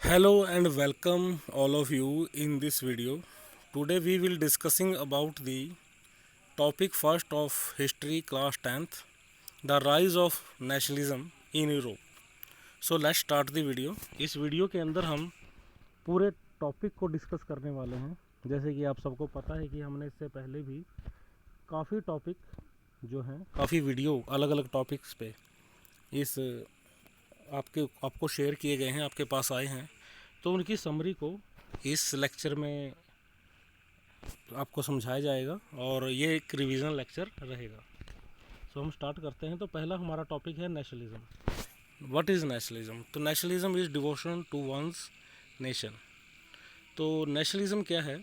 Hello and welcome all of you in this video. Today we will discussing about the topic first of history class 10th, the rise of nationalism in Europe. So let's start the video. इस video के अंदर हम पूरे topic को discuss करने वाले हैं। जैसे कि आप सबको पता है कि हमने इससे पहले भी काफ़ी टॉपिक जो हैं काफ़ी वीडियो अलग अलग टॉपिक्स पे इस आपको शेयर किए गए हैं, आपके पास आए हैं। तो उनकी समरी को इस लेक्चर में आपको समझाया जाएगा और ये एक रिवीजन लेक्चर रहेगा। सो हम स्टार्ट करते हैं। तो पहला हमारा टॉपिक है नेशनलिज्म। What is nationalism? तो nationalism is devotion to one's nation. तो नेशनलिज्म क्या है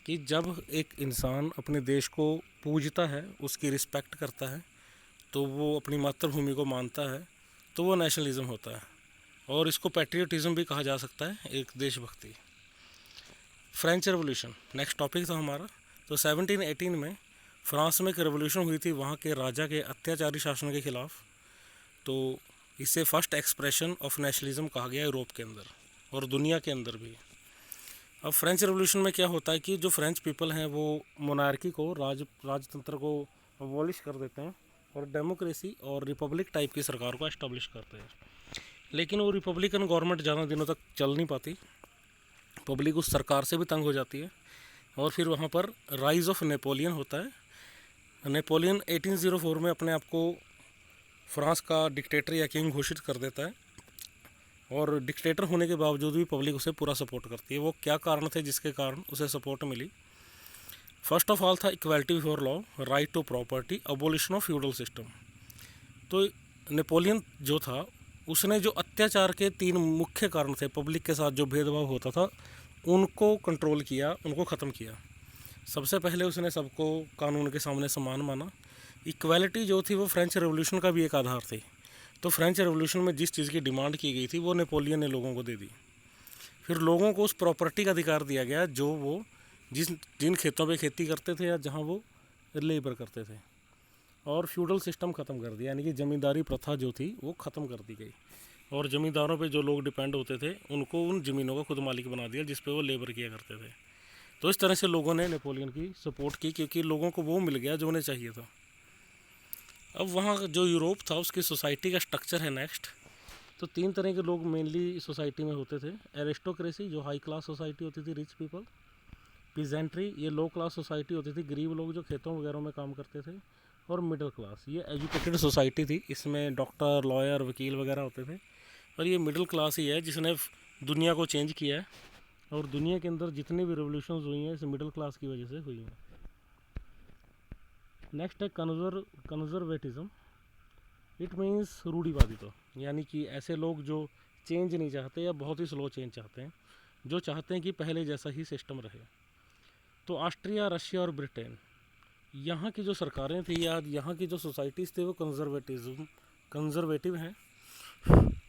कि जब एक इंसान अपने देश को पूजता है, उसकी रिस्पेक्ट करता है, तो वो अपनी मातृभूमि को मानता है, तो वो नेशनलिज्म होता है। और इसको पैट्रियोटिज्म भी कहा जा सकता है, एक देशभक्ति। फ्रेंच रेवोल्यूशन नेक्स्ट टॉपिक था हमारा। तो 1718 में फ्रांस में एक रेवोल्यूशन हुई थी वहाँ के राजा के अत्याचारी शासन के खिलाफ। तो इसे फर्स्ट एक्सप्रेशन ऑफ नेशनलिज्म कहा गया यूरोप के अंदर और दुनिया के अंदर भी। अब फ्रेंच रेवोल्यूशन में क्या होता है कि जो फ्रेंच पीपल हैं वो मोनार्की को, राजतंत्र को अबॉलिश कर देते हैं और डेमोक्रेसी और रिपब्लिक टाइप की सरकार को एस्टेब्लिश करते हैं। लेकिन वो रिपब्लिकन गवर्नमेंट ज़्यादा दिनों तक चल नहीं पाती, पब्लिक उस सरकार से भी तंग हो जाती है और फिर वहाँ पर राइज ऑफ नेपोलियन होता है। नेपोलियन 1804 में अपने आप को फ्रांस का डिक्टेटर या किंग घोषित कर देता है और डिक्टेटर होने के बावजूद भी पब्लिक उसे पूरा सपोर्ट करती है। वो क्या कारण थे जिसके कारण उसे सपोर्ट मिली? फर्स्ट ऑफ ऑल था equality before law, right to property, abolition of feudal system. तो नेपोलियन जो था उसने जो अत्याचार के 3 मुख्य कारण थे, पब्लिक के साथ जो भेदभाव होता था, उनको कंट्रोल किया, उनको ख़त्म किया। सबसे पहले उसने सबको कानून के सामने समान माना। इक्वालिटी जो थी वो फ्रेंच रेवोल्यूशन का भी एक आधार थी। तो फ्रेंच रेवोल्यूशन में जिस चीज़ की डिमांड की गई थी वो नेपोलियन ने लोगों को दे दी। फिर लोगों को उस प्रॉपर्टी का अधिकार दिया गया जो वो जिन खेतों पे खेती करते थे या जहाँ वो लेबर करते थे। और फ्यूडल सिस्टम ख़त्म कर दिया, यानी कि ज़मींदारी प्रथा जो थी वो ख़त्म कर दी गई और ज़मींदारों पे जो लोग डिपेंड होते थे उनको उन ज़मीनों को खुद मालिक बना दिया जिस पे वो लेबर किया करते थे। तो इस तरह से लोगों ने नेपोलियन की सपोर्ट की क्योंकि लोगों को वो मिल गया जो उन्हें चाहिए था। अब वहाँ जो यूरोप था उसकी सोसाइटी का स्ट्रक्चर है नेक्स्ट। तो 3 तरह के लोग मेनली सोसाइटी में होते थे। एरिस्टोक्रेसी जो हाई क्लास सोसाइटी होती थी, रिच पीपल। पीजेंट्री ये लो क्लास सोसाइटी होती थी, गरीब लोग जो खेतों वगैरह में काम करते थे। और मिडिल क्लास ये एजुकेटेड सोसाइटी थी, इसमें डॉक्टर, लॉयर, वकील वगैरह होते थे। और ये मिडिल क्लास ही है जिसने दुनिया को चेंज किया है और दुनिया के अंदर जितनी भी रेवोल्यूशंस हुई हैं इस मिडिल क्लास की वजह से हुई हैं। नेक्स्ट है कंजर्वेटिज्म। इट मीन्स रूढ़िवादी, तो यानी कि ऐसे लोग जो चेंज नहीं चाहते या बहुत ही स्लो चेंज चाहते हैं, जो चाहते हैं कि पहले जैसा ही सिस्टम रहे। तो ऑस्ट्रिया, रशिया और ब्रिटेन, यहाँ की जो सरकारें थी या यहाँ की जो सोसाइटीज़ थे वो कंजर्वेटिव हैं।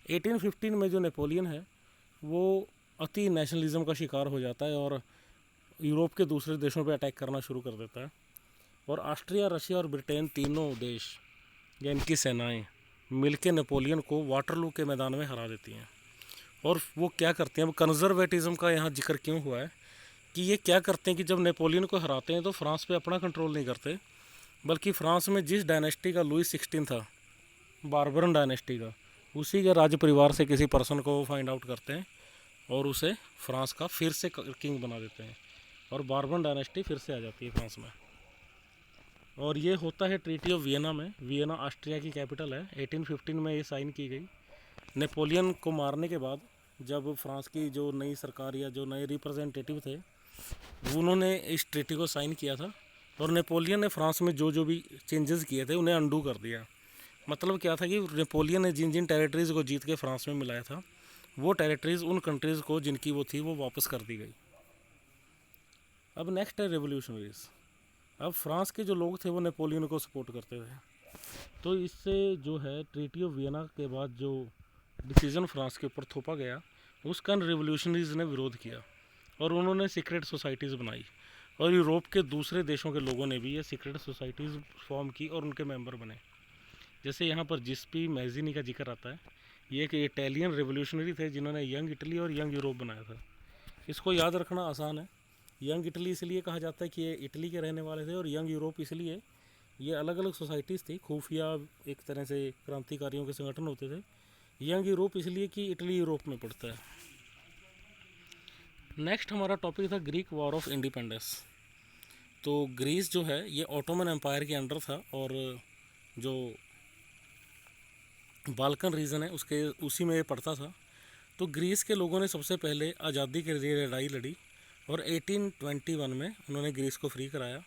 1815 में जो नेपोलियन है वो अति नेशनलिज्म का शिकार हो जाता है और यूरोप के दूसरे देशों पर अटैक करना शुरू कर देता है। और ऑस्ट्रिया, रशिया और ब्रिटेन तीनों देश या इनकी सेनाएं मिलके नेपोलियन को वाटरलू के मैदान में हरा देती हैं। और वो क्या करते हैं, अब कंजर्वेटिज्म का यहाँ जिक्र क्यों हुआ है कि ये क्या करते हैं कि जब नेपोलियन को हराते हैं तो फ्रांस पे अपना कंट्रोल नहीं करते, बल्कि फ्रांस में जिस डायनेस्टी का लुई 16 था, बारबरन डायनेस्टी का, उसी के राज परिवार से किसी पर्सन को फाइंड आउट करते हैं और उसे फ्रांस का फिर से किंग बना देते हैं और बारबरन डायनेस्टी फिर से आ जाती है फ्रांस में। और ये होता है ट्रीटी ऑफ वियना में। वियना ऑस्ट्रिया की कैपिटल है। 1815 में ये साइन की गई। नेपोलियन को मारने के बाद जब फ्रांस की जो नई सरकार या जो नए रिप्रेजेंटेटिव थे उन्होंने इस ट्रीटी को साइन किया था और नेपोलियन ने फ्रांस में जो जो भी चेंजेस किए थे उन्हें अंडू कर दिया। मतलब क्या था कि नेपोलियन ने जिन जिन टेरिटरीज़ को जीत के फ्रांस में मिलाया था वो टेरिटरीज़ उन कंट्रीज़ को जिनकी वो थी वो वापस कर दी गई। अब नेक्स्ट है रेवोल्यूशनरीज। अब फ्रांस के जो लोग थे वो नेपोलियन को सपोर्ट करते थे। तो इससे जो है ट्रीटी ऑफ वियना के बाद जो डिसीज़न फ्रांस के ऊपर थोपा गया उसका रेवोल्यूशनरीज ने विरोध किया और उन्होंने सीक्रेट सोसाइटीज़ बनाई और यूरोप के दूसरे देशों के लोगों ने भी ये सीक्रेट सोसाइटीज़ फॉर्म की और उनके मेंबर बने। जैसे यहाँ पर जिस्पी मैजिनी का जिक्र आता है। ये एक इटालियन रेवोल्यूशनरी थे जिन्होंने यंग इटली और यंग यूरोप बनाया था। इसको याद रखना आसान है। यंग इटली इसलिए कहा जाता है कि ये इटली के रहने वाले थे, और यंग यूरोप इसलिए ये अलग अलग सोसाइटीज़ थी, खुफिया एक तरह से क्रांतिकारियों के संगठन होते थे। यंग यूरोप इसलिए कि इटली यूरोप में पड़ता है। नेक्स्ट हमारा टॉपिक था ग्रीक वॉर ऑफ इंडिपेंडेंस। तो ग्रीस जो है ये ऑटोमन एम्पायर के अंडर था, और जो बाल्कन रीजन है उसके उसी में ये पड़ता था। तो ग्रीस के लोगों ने सबसे पहले आज़ादी के लिए लड़ाई लड़ी, और 1821 में उन्होंने ग्रीस को फ्री कराया।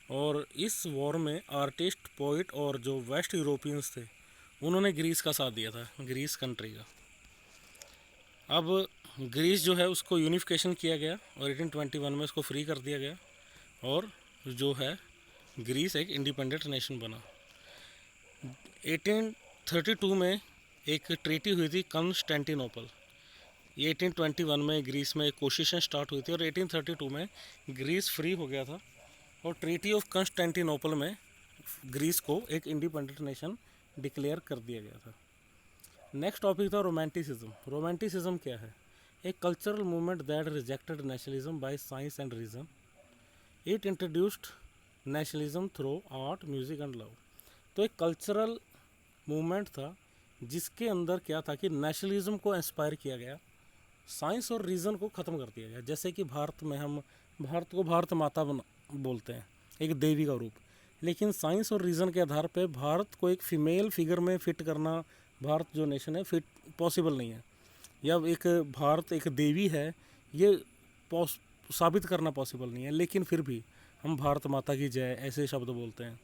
और इस वॉर में आर्टिस्ट, पोइट और जो वेस्ट यूरोपियंस थे उन्होंने ग्रीस का साथ दिया था, ग्रीस कंट्री का। अब ग्रीस जो है उसको यूनिफिकेशन किया गया और 1821 में उसको फ्री कर दिया गया, और जो है ग्रीस एक इंडिपेंडेंट नेशन बना। 1832 में एक ट्रीटी हुई थी कॉन्स्टेंटिनोपल। ये 1821 में ग्रीस में कोशिशें स्टार्ट हुई थी, और 1832 में ग्रीस फ्री हो गया था, और ट्रीटी ऑफ कॉन्स्टेंटिनोपल में ग्रीस को एक इंडिपेंडेंट नेशन डिक्लेयर कर दिया गया था। नेक्स्ट टॉपिक था रोमांटिसिज्म। रोमांटिसिज्म क्या है? एक cultural movement that rejected nationalism by science and reason. It introduced nationalism through art, music and love. तो एक कल्चरल मूवमेंट था जिसके अंदर क्या था कि नेशनलिज्म को इंस्पायर किया गया, साइंस और रीज़न को ख़त्म कर दिया गया। जैसे कि भारत में हम भारत को भारत माता बोलते हैं, एक देवी का रूप, लेकिन साइंस और रीज़न के आधार पे भारत को एक फीमेल फिगर में फिट करना, भारत जो नेशन है फिट पॉसिबल नहीं है, या एक भारत एक देवी है ये साबित करना पॉसिबल नहीं है। लेकिन फिर भी हम भारत माता की जय ऐसे शब्द बोलते हैं।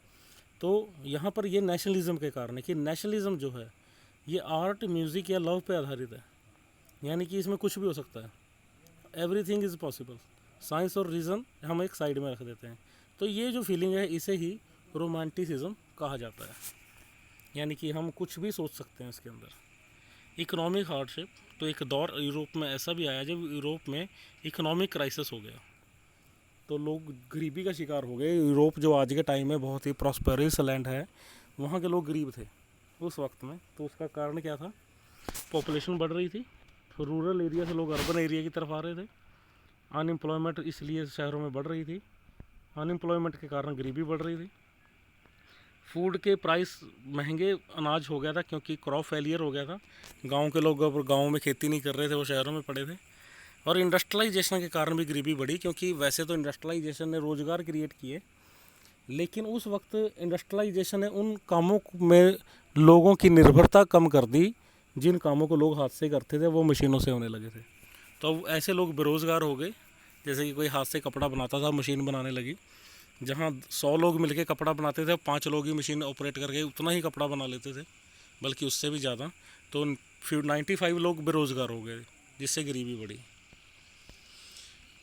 तो यहाँ पर ये नेशनलिज्म के कारण है कि नेशनलिज्म जो है ये आर्ट, म्यूज़िक या लव पे आधारित है, यानी कि इसमें कुछ भी हो सकता है, एवरीथिंग इज़ पॉसिबल। साइंस और रीज़न हम एक साइड में रख देते हैं। तो ये जो फीलिंग है इसे ही रोमांटिसिज्म कहा जाता है, यानी कि हम कुछ भी सोच सकते हैं इसके अंदर। Economic hardship. तो एक दौर यूरोप में ऐसा भी आया जब यूरोप में इकोनॉमिक क्राइसिस हो गया, तो लोग गरीबी का शिकार हो गए। यूरोप जो आज के टाइम में बहुत ही प्रॉस्पेरस लैंड है, वहाँ के लोग गरीब थे उस वक्त में। तो उसका कारण क्या था? पॉपुलेशन बढ़ रही थी, तो रूरल एरिया से लोग अर्बन एरिया की तरफ आ रहे थे। अनएम्प्लॉयमेंट इसलिए शहरों में बढ़ रही थी, अनएम्प्लॉयमेंट के कारण गरीबी बढ़ रही थी। फूड के प्राइस महंगे अनाज हो गया था क्योंकि क्रॉप फेलियर हो गया था। गांव के लोग अब गांव में खेती नहीं कर रहे थे, वो शहरों में पड़े थे। और इंडस्ट्रियलाइजेशन के कारण भी गरीबी बढ़ी, क्योंकि वैसे तो इंडस्ट्रियलाइजेशन ने रोज़गार क्रिएट किए, लेकिन उस वक्त इंडस्ट्रियलाइजेशन ने उन कामों में लोगों की निर्भरता कम कर दी। जिन कामों को लोग हाथ से करते थे वो मशीनों से होने लगे थे। तो अब ऐसे लोग बेरोज़गार हो गए। जैसे कि कोई हाथ से कपड़ा बनाता था, मशीन बनाने लगी। जहाँ 100 लोग मिलके कपड़ा बनाते थे, 5 लोग ही मशीन ऑपरेट करके उतना ही कपड़ा बना लेते थे, बल्कि उससे भी ज़्यादा। तो फिर 95 लोग बेरोज़गार हो गए, जिससे गरीबी बढ़ी।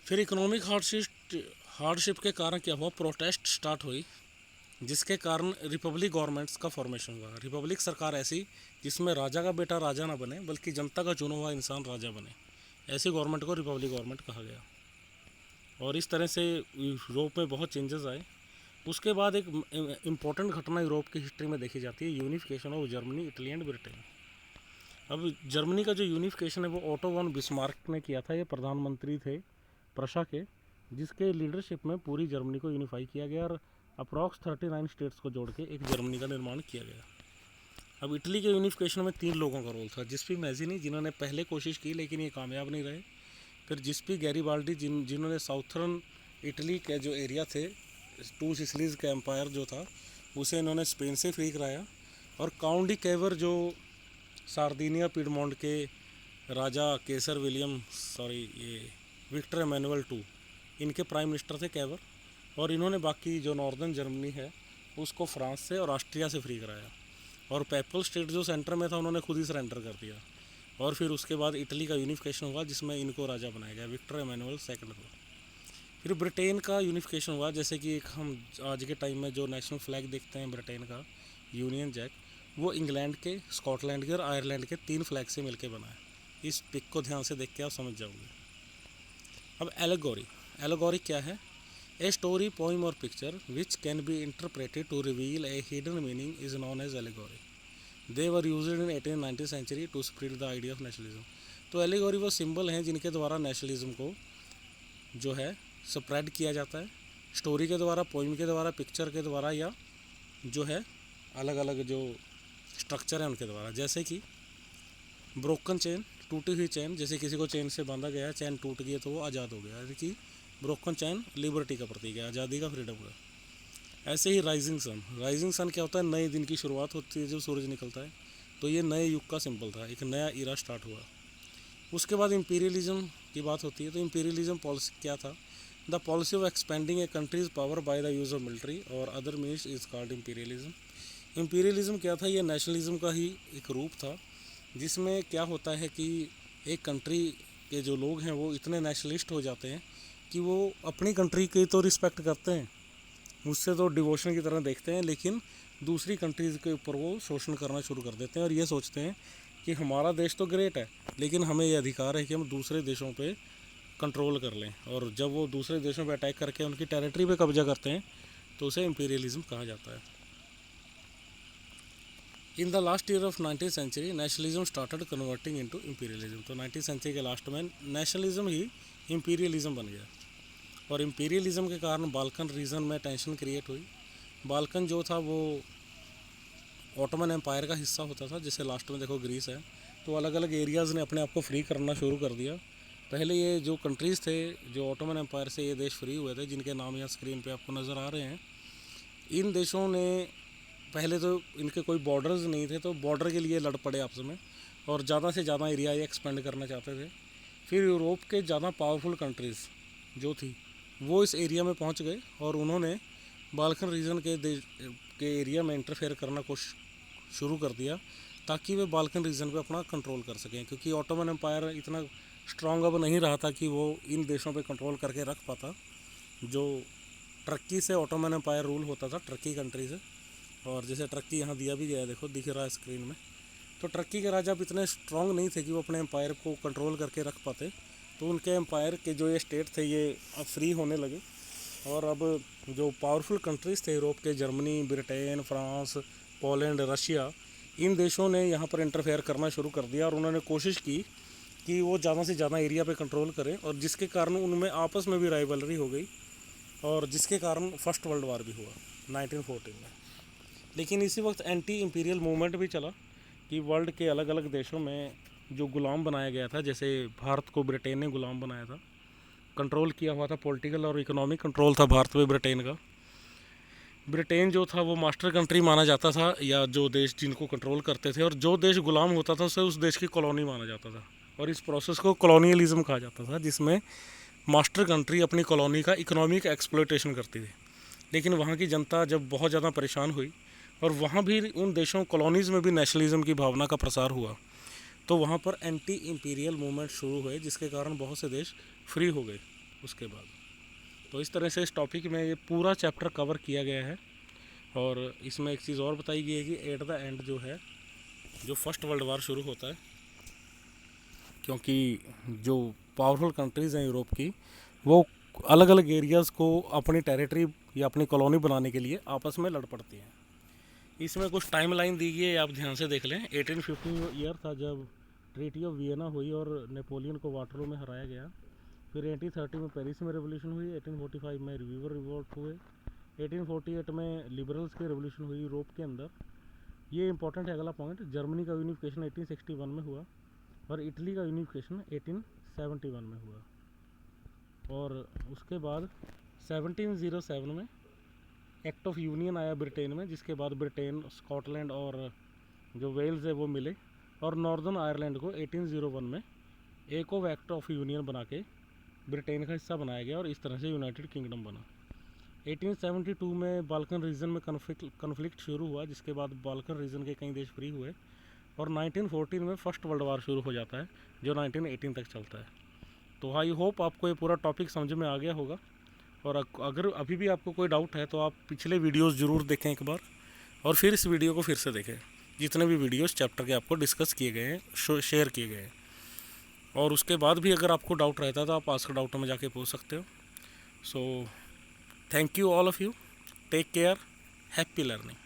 फिर इकोनॉमिक हार्डशिप के कारण क्या हुआ? प्रोटेस्ट स्टार्ट हुई, जिसके कारण रिपब्लिक गवर्नमेंट्स का फॉर्मेशन हुआ। रिपब्लिक सरकार ऐसी जिसमें राजा का बेटा राजा ना बने, बल्कि जनता का चुना हुआ इंसान राजा बने, ऐसी गवर्नमेंट को रिपब्लिक गवर्नमेंट कहा गया। और इस तरह से यूरोप में बहुत चेंजेस आए। उसके बाद एक इम्पॉर्टेंट घटना यूरोप की हिस्ट्री में देखी जाती है, unification of Germany, Italy and Britain. अब जर्मनी का जो यूनिफिकेशन है वो ओटो वन बिस्मार्क ने किया था। ये प्रधानमंत्री थे प्रशा के, जिसके लीडरशिप में पूरी जर्मनी को यूनिफाई किया गया और अप्रॉक्स 39 स्टेट्स को जोड़ के एक जर्मनी का निर्माण किया गया। अब इटली के यूनिफिकेशन में 3 लोगों का रोल था। जिस्पी मैज़िनी, जिन्होंने पहले कोशिश की लेकिन ये कामयाब नहीं रहे। फिर जिस्पी गैरीबाल्डी, जिन्होंने साउथर्न इटली के जो एरिया थे, 2 सिसिलीज का एम्पायर जो था, उसे इन्होंने स्पेन से फ्री कराया। और काउंट डी कैवर, जो सार्दिनिया पिडमोंट के राजा केसर ये विक्टर एमेनुअल II, इनके प्राइम मिनिस्टर थे कैवर। और इन्होंने बाकी जो नॉर्दर्न जर्मनी है उसको फ्रांस से और ऑस्ट्रिया से फ्री कराया। और पेपल स्टेट जो सेंटर में था उन्होंने खुद ही सरेंडर कर दिया। और फिर उसके बाद इटली का यूनिफिकेशन हुआ, जिसमें इनको राजा बनाया गया, विक्टर एमेनुअल II को। फिर ब्रिटेन का यूनिफिकेशन हुआ, जैसे कि हम आज के टाइम में जो नेशनल फ्लैग देखते हैं ब्रिटेन का, यूनियन जैक, वो इंग्लैंड के, स्कॉटलैंड के और आयरलैंड के 3 फ्लैग से मिलकर बना है। इस पिक को ध्यान से देख के आप समझ जाओगे। अब एलेगोरी क्या है? ए स्टोरी, पोइम और picture which can be interpreted to reveal a hidden meaning is known as allegory. They were used in 18th-19th century to spread the idea of nationalism. तो एलिगोरी वो symbol हैं जिनके द्वारा nationalism को जो है spread किया जाता है, स्टोरी के द्वारा, पोइम के द्वारा, पिक्चर के द्वारा, या जो है अलग अलग जो स्ट्रक्चर है उनके द्वारा। जैसे कि ब्रोकन चेन, टूटी हुई चेन, जैसे किसी को चेन से बांधा गया है, चेन टूट गई तो वो आज़ाद हो गया, यानी कि ब्रोकन चेन लिबर्टी का प्रतीक है, आज़ादी का, फ्रीडम का। ऐसे ही राइजिंग सन, राइजिंग सन क्या होता है, नए दिन की शुरुआत होती है जब सूरज निकलता है, तो ये नए युग का सिंबल था, एक नया इरा स्टार्ट हुआ। उसके बाद इंपीरियलिज्म की बात होती है, तो इंपीरियलिज्म पॉलिसी क्या था, the policy of expanding a country's power by the use of military और other means is called imperialism. Imperialism क्या था, ये नेशनलिज्म का ही एक रूप था, जिसमें क्या होता है कि एक कंट्री के जो लोग हैं वो इतने नेशनलिस्ट हो जाते हैं कि वो अपनी कंट्री की तो रिस्पेक्ट करते हैं, उससे तो डिवोशन की तरह देखते हैं, लेकिन दूसरी कंट्रीज़ के ऊपर वो शोषण करना शुरू कर देते हैं और ये सोचते हैं कि हमारा देश तो ग्रेट है, लेकिन हमें ये अधिकार है कि हम दूसरे देशों पे कंट्रोल कर लें। और जब वो दूसरे देशों पे अटैक करके उनकी टेरिटरी पे कब्जा करते हैं तो उसे इंपीरियलिज्म कहा जाता है। In the last year of 19th century nationalism started converting into imperialism. तो 19th सेंचुरी के लास्ट में नेशनलिज्म ही इंपीरियलिज्म बन गया, और इंपीरियलिज्म के कारण बाल्कन रीजन में टेंशन क्रिएट हुई। बाल्कन जो था वो ऑटोमन एम्पायर का हिस्सा होता था, जैसे लास्ट में देखो ग्रीस है, तो अलग अलग एरियाज़ ने अपने आप को फ्री करना शुरू कर दिया। पहले ये जो कंट्रीज़ थे जो ऑटोमन एम्पायर से ये देश फ्री हुए थे, जिनके नाम यहाँ स्क्रीन पे आपको नज़र आ रहे हैं, इन देशों ने पहले तो इनके कोई बॉर्डर्स नहीं थे, तो बॉर्डर के लिए लड़ पड़े आपस में और ज़्यादा से ज़्यादा एरिया ये एक्सपेंड करना चाहते थे। फिर यूरोप के ज़्यादा पावरफुल कंट्रीज़ जो थी वो इस एरिया में पहुंच गए और उन्होंने बाल्कन रीजन के एरिया में इंटरफेयर करना शुरू कर दिया, ताकि वे बाल्कन रीजन पे अपना कंट्रोल कर सकें, क्योंकि ऑटोमन एम्पायर इतना स्ट्रॉन्ग अब नहीं रहा था कि वो इन देशों पे कंट्रोल करके रख पाता। जो टर्की से ऑटोमन एम्पायर रूल होता था, टर्की कंट्री से, और जैसे टर्की यहाँ दिया भी गया है, देखो दिख रहा है स्क्रीन में, तो टर्की के राजा अब इतने स्ट्रॉन्ग नहीं थे कि वो अपने एम्पायर को कंट्रोल करके रख पाते, तो उनके एम्पायर के जो ये स्टेट थे ये अब फ्री होने लगे। और अब जो पावरफुल कंट्रीज़ थे यूरोप के, Germany, Britain, France, Poland, Russia, इन देशों ने यहाँ पर इंटरफेयर करना शुरू कर दिया और उन्होंने कोशिश की कि वो ज़्यादा से ज़्यादा एरिया पे कंट्रोल करें, और जिसके कारण उनमें आपस में भी राइवलरी हो गई और जिसके कारण फर्स्ट वर्ल्ड वार भी हुआ 1914 में। लेकिन इसी वक्त एंटी इंपीरियल मूवमेंट भी चला कि वर्ल्ड के अलग अलग देशों में जो गुलाम बनाया गया था, जैसे भारत को ब्रिटेन ने गुलाम बनाया था, कंट्रोल किया हुआ था, पॉलिटिकल और इकोनॉमिक कंट्रोल था भारत पे ब्रिटेन का। ब्रिटेन जो था वो मास्टर कंट्री माना जाता था, या जो देश जिनको कंट्रोल करते थे, और जो देश गुलाम होता था उसे उस देश की कॉलोनी माना जाता था, और इस प्रोसेस को कॉलोनियलिज्म कहा जाता था, जिसमें मास्टर कंट्री अपनी कॉलोनी का इकोनॉमिक एक्सप्लॉयटेशन करती थी। लेकिन वहाँ की जनता जब बहुत ज़्यादा परेशान हुई और वहाँ भी उन देशों कॉलोनीज़ में भी नेशनलिज्म की भावना का प्रसार हुआ, तो वहाँ पर एंटी इंपीरियल मूवमेंट शुरू हुए, जिसके कारण बहुत से देश फ्री हो गए उसके बाद। तो इस तरह से इस टॉपिक में ये पूरा चैप्टर कवर किया गया है। और इसमें एक चीज़ और बताई गई है कि एट द एंड जो है, जो फर्स्ट वर्ल्ड वार शुरू होता है, क्योंकि जो पावरफुल कंट्रीज़ हैं यूरोप की, वो अलग अलग एरियाज़ को अपनी टेरिटरी या अपनी कॉलोनी बनाने के लिए आपस में लड़ पड़ती हैं। इसमें कुछ टाइम लाइन दी गई है, आप ध्यान से देख लें। 1850 ईयर था जब ट्रीटी ऑफ वियना हुई और नेपोलियन को वाटरलू में हराया गया। फिर 1830 में पेरिस में रेवोल्यूशन हुई, 1845 में रिव्यूअर रिवोल्ट हुए, 1848 में लिबरल्स की रेवोल्यूशन हुई यूरोप के अंदर। ये इंपॉर्टेंट है अगला पॉइंट। जर्मनी का यूनिफिकेशन 1861 में हुआ और इटली का यूनिफिकेशन 1871 में हुआ। और उसके बाद 1707 में एक्ट ऑफ यूनियन आया ब्रिटेन में, जिसके बाद ब्रिटेन, स्कॉटलैंड और जो वेल्स है वो मिले, और नॉर्दर्न आयरलैंड को 1801 में एक ऑफ एक्ट ऑफ यूनियन बना के ब्रिटेन का हिस्सा बनाया गया और इस तरह से यूनाइटेड किंगडम बना। 1872 में बाल्कन रीजन में कन्फ्लिक्ट शुरू हुआ, जिसके बाद बाल्कन रीजन के कई देश फ्री हुए, और 1914 में फर्स्ट वर्ल्ड वार शुरू हो जाता है, जो 1918 तक चलता है। तो आई होप आपको ये पूरा टॉपिक समझ में आ गया होगा, और अगर अभी भी आपको कोई डाउट है तो आप पिछले वीडियोस ज़रूर देखें एक बार, और फिर इस वीडियो को फिर से देखें, जितने भी वीडियोस चैप्टर के आपको डिस्कस किए गए हैं, शेयर किए गए हैं। और उसके बाद भी अगर आपको डाउट रहता है तो आप आस्क डाउट में जाके पूछ सकते हो। So thank you all of you, take care, happy learning.